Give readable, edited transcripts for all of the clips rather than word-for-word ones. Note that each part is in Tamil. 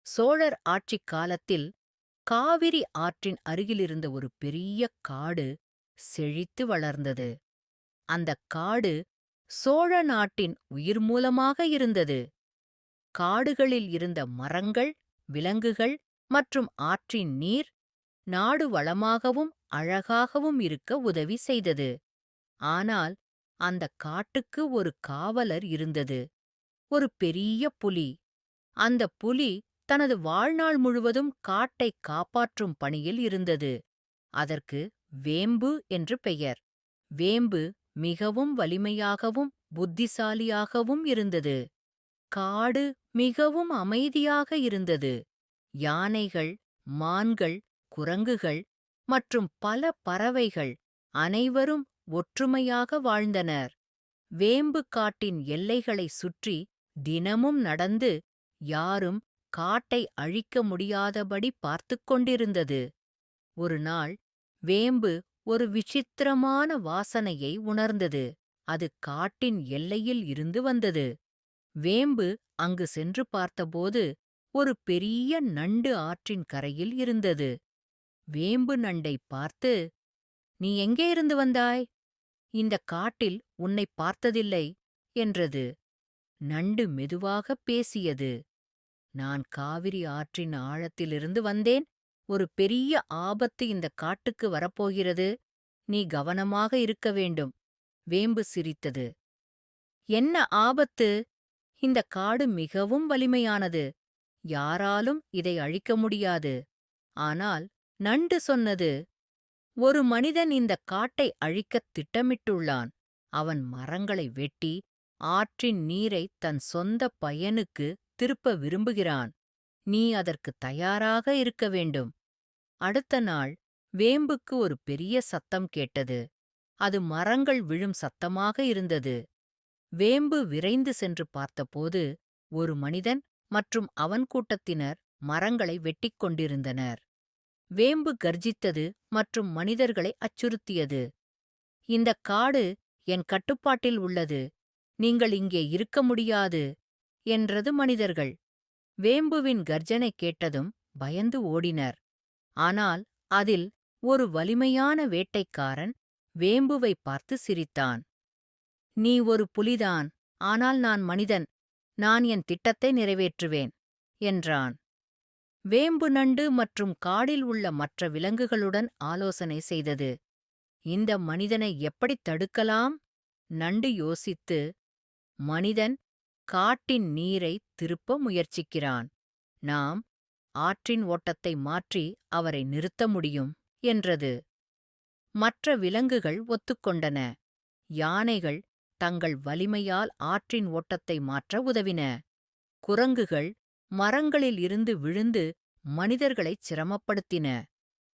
சோழர் ஆட்சிக் காலத்தில் காவிரி ஆற்றின் அருகிலிருந்த ஒரு பெரிய காடு செழித்து வளர்ந்தது. அந்தக் காடு சோழ நாட்டின் உயிர் மூலமாக இருந்தது. காடுகளில் இருந்த மரங்கள், விலங்குகள் மற்றும் ஆற்றின் நீர் நாடு வளமாகவும் அழகாகவும் இருக்க உதவி செய்தது. ஆனால் அந்தக் காட்டுக்கு ஒரு காவலர் இருந்தது, ஒரு பெரிய புலி. அந்தப் புலி தனது வாழ்நாள் முழுவதும் காட்டைக் காப்பாற்றும் பணியில் இருந்தது. அதற்கு வேம்பு என்று பெயர். வேம்பு மிகவும் வலிமையாகவும் புத்திசாலியாகவும் இருந்தது. காடு மிகவும் அமைதியாக இருந்தது. யானைகள், மான்கள், குரங்குகள் மற்றும் பல பறவைகள் அனைவரும் ஒற்றுமையாக வாழ்ந்தனர். வேம்பு காட்டின் எல்லைகளைச் சுற்றி தினமும் நடந்து யாரும் காட்டை அழிக்க முடியாதபடி பார்த்துக் கொண்டிருந்தது. ஒரு நாள் வேம்பு ஒரு விசித்திரமான வாசனையை உணர்ந்தது. அது காட்டின் எல்லையில் இருந்து வந்தது. வேம்பு அங்கு சென்று பார்த்தபோது ஒரு பெரிய நண்டு ஆற்றின் கரையில் இருந்தது. வேம்பு நண்டைப் பார்த்து, "நீ எங்கே இருந்து வந்தாய்? இந்தக் காட்டில் உன்னைப் பார்த்ததில்லை" என்றது. நண்டு மெதுவாகப் பேசியது. "நான் காவிரி ஆற்றின் ஆழத்திலிருந்து வந்தேன். ஒரு பெரிய ஆபத்து இந்தக் காட்டுக்கு வரப்போகிறது. நீ கவனமாக இருக்க வேண்டும்." வேம்பு சிரித்தது. "என்ன ஆபத்து? இந்தக் காடு மிகவும் வலிமையானது. யாராலும் இதை அழிக்க முடியாது." ஆனால் நண்டு சொன்னது, "ஒரு மனிதன் இந்தக் காட்டை அழிக்கத் திட்டமிட்டுள்ளான். அவன் மரங்களை வெட்டி ஆற்றின் நீரைத் தன் சொந்த பயனுக்கு திருப்ப விரும்புகிறான். நீ அதற்குத் தயாராக இருக்க வேண்டும்." அடுத்த நாள் வேம்புக்கு ஒரு பெரிய சத்தம் கேட்டது. அது மரங்கள் விழும் சத்தமாக இருந்தது. வேம்பு விரைந்து சென்று பார்த்தபோது ஒரு மனிதன் மற்றும் அவன் கூட்டத்தினர் மரங்களை வெட்டிக் கொண்டிருந்தனர். வேம்பு கர்ஜித்தது மற்றும் மனிதர்களை அச்சுறுத்தியது. "இந்தக் காடு என் கட்டுப்பாட்டில் உள்ளது. நீங்கள் இங்கே இருக்க முடியாது" என்றது மனிதர்கள். வேம்புவின் கர்ஜனை கேட்டதும் பயந்து ஓடினர். ஆனால் அதில் ஒரு வலிமையான வேட்டைக்காரன் வேம்புவைப் பார்த்து சிரித்தான். "நீ ஒரு புலிதான், ஆனால் நான் மனிதன். நான் என் திட்டத்தை நிறைவேற்றுவேன்" என்றான். வேம்பு நண்டு மற்றும் காடில் உள்ள மற்ற விலங்குகளுடன் ஆலோசனை செய்தது. "இந்த மனிதனை எப்படித் தடுக்கலாம்?" நண்டு யோசித்து, "மனிதன் காட்டின் நீரைத் திருப்ப முயற்சிக்கிறான். நாம் ஆற்றின் ஓட்டத்தை மாற்றி அவரை நிறுத்த முடியும்" என்றது. மற்ற விலங்குகள் ஒத்துக்கொண்டன. யானைகள் தங்கள் வலிமையால் ஆற்றின் ஓட்டத்தை மாற்ற உதவின. குரங்குகள் மரங்களில் இருந்து விழுந்து மனிதர்களைச் சிரமப்படுத்தின.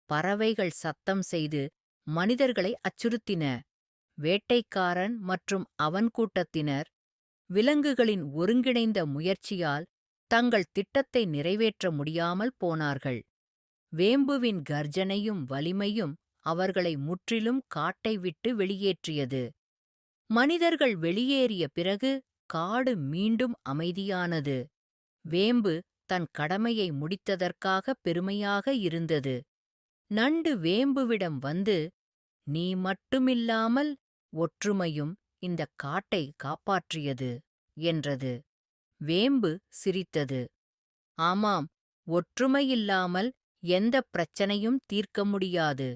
பறவைகள் சத்தம் செய்து மனிதர்களை அச்சுறுத்தின. வேட்டைக்காரன் மற்றும் அவன் கூட்டத்தினர் விலங்குகளின் ஒருங்கிணைந்த முயற்சியால் தங்கள் திட்டத்தை நிறைவேற்ற முடியாமல் போனார்கள். வேம்புவின் கர்ஜனையும் வலிமையும் அவர்களை முற்றிலும் காட்டை விட்டு வெளியேற்றியது. மனிதர்கள் வெளியேறிய பிறகு காடு மீண்டும் அமைதியானது. வேம்பு தன் கடமையை முடித்ததற்காக பெருமையாக இருந்தது. நண்டு வேம்புவிடம் வந்து, "நீ மட்டுமில்லாமல் ஒற்றுமையும் இந்தக் காட்டை காப்பாற்றியது" என்றது. வேம்பு சிரித்தது. "ஆமாம், ஒற்றுமையில்லாமல் எந்தப் பிரச்சனையும் தீர்க்க முடியாது."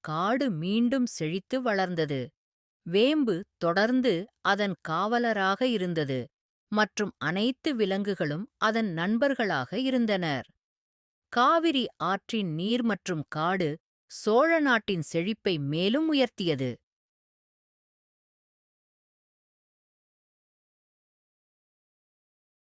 காடு மீண்டும் செழித்து வளர்ந்தது. வேம்பு தொடர்ந்து அதன் காவலராக இருந்தது மற்றும் அனைத்து விலங்குகளும் அதன் நண்பர்களாக இருந்தனர். காவிரி ஆற்றின் நீர் மற்றும் காடு சோழ நாட்டின் செழிப்பை மேலும் உயர்த்தியது.